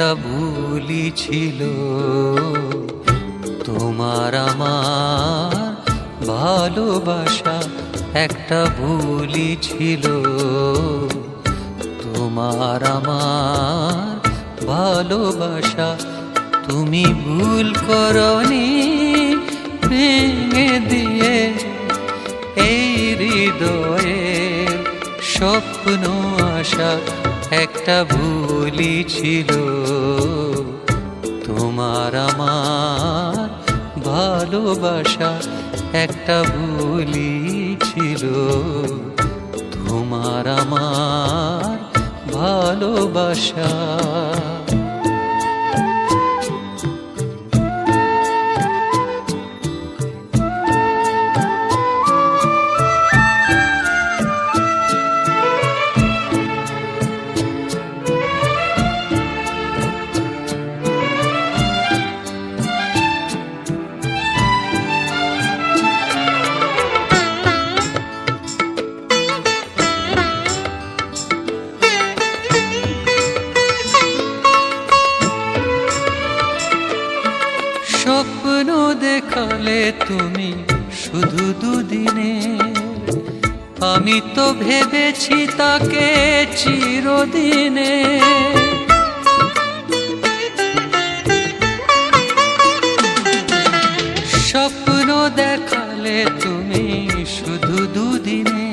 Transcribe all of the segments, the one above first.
একটা ভুলই ছিল, তোমার আমার ভালোবাসা একটা ভুলই ছিল, তোমার আমার ভালোবাসা। তুমি ভুল করনি ভেঙে দিয়ে এই হৃদয়ের স্বপ্ন আশা একটা ভুলই ছিল, তোমার আমার ভালোবাসা একটা ভুলই ছিল, তোমার আমার ভালোবাসা। স্বপ্ন দেখালে তুমি শুধু দুদিনে, আমি তো ভেবেছি তাকে চিরদিনে। স্বপ্ন দেখালে তুমি শুধু দুদিনে,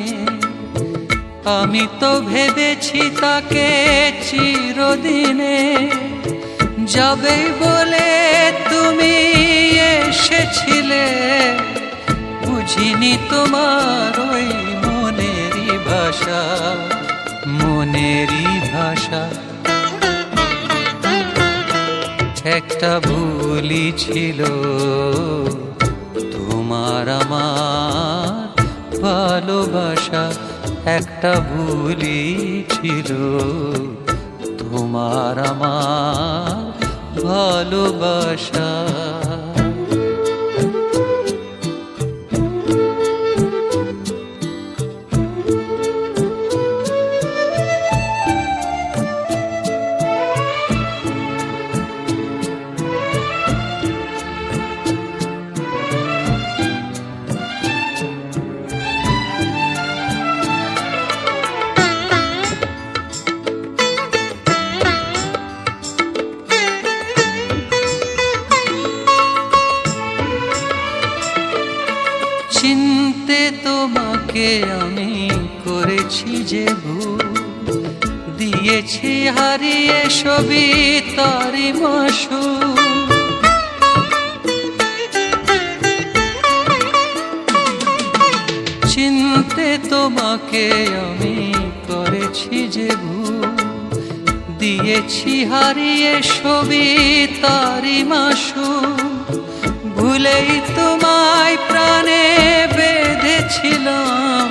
আমি তো ভেবেছি তাকে চিরদিনে। যাবে বলে তুমি এসেছিলে, বুঝিনি তোমার ওই মনেরই ভাষা, মনেরই ভাষা। একটা ভুলই ছিল, তোমার আমার ভালোবাসা একটা ভুলই ছিল, তোমার আমার ভালোবাসা। চিনতে তোমাকে আমি করেছি যে ভুল, দিয়েছি হারিয়ে সবই তারি মাসুল। চিনতে তোমাকে আমি করেছি যে ভুল, দিয়েছি হারিয়ে সবই তারি মাসুল। ভুলেই তোমায় প্রাণে বেঁধেছিলাম,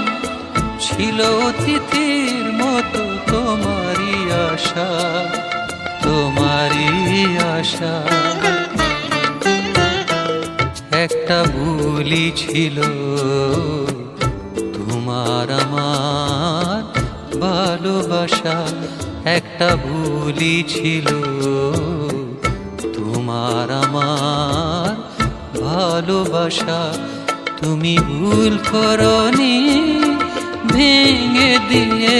ছিল অতিথির মতো তোমারই আশা, তোমারই আশা। একটা ভুলই ছিল, তোমার আমার ভালোবাসা একটা ভুলই ছিল, তোমার আমার ভালোবাসা। তুমি ভুল করনি ভেঙে দিয়ে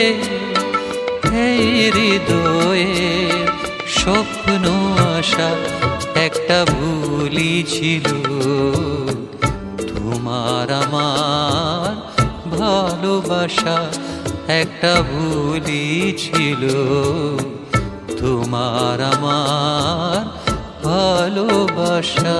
এই হৃদয়ের স্বপ্ন আশা একটা ভুলই ছিল, তোমার আমার ভালোবাসা একটা ভুলই ছিল, তোমার আমার ভালোবাসা।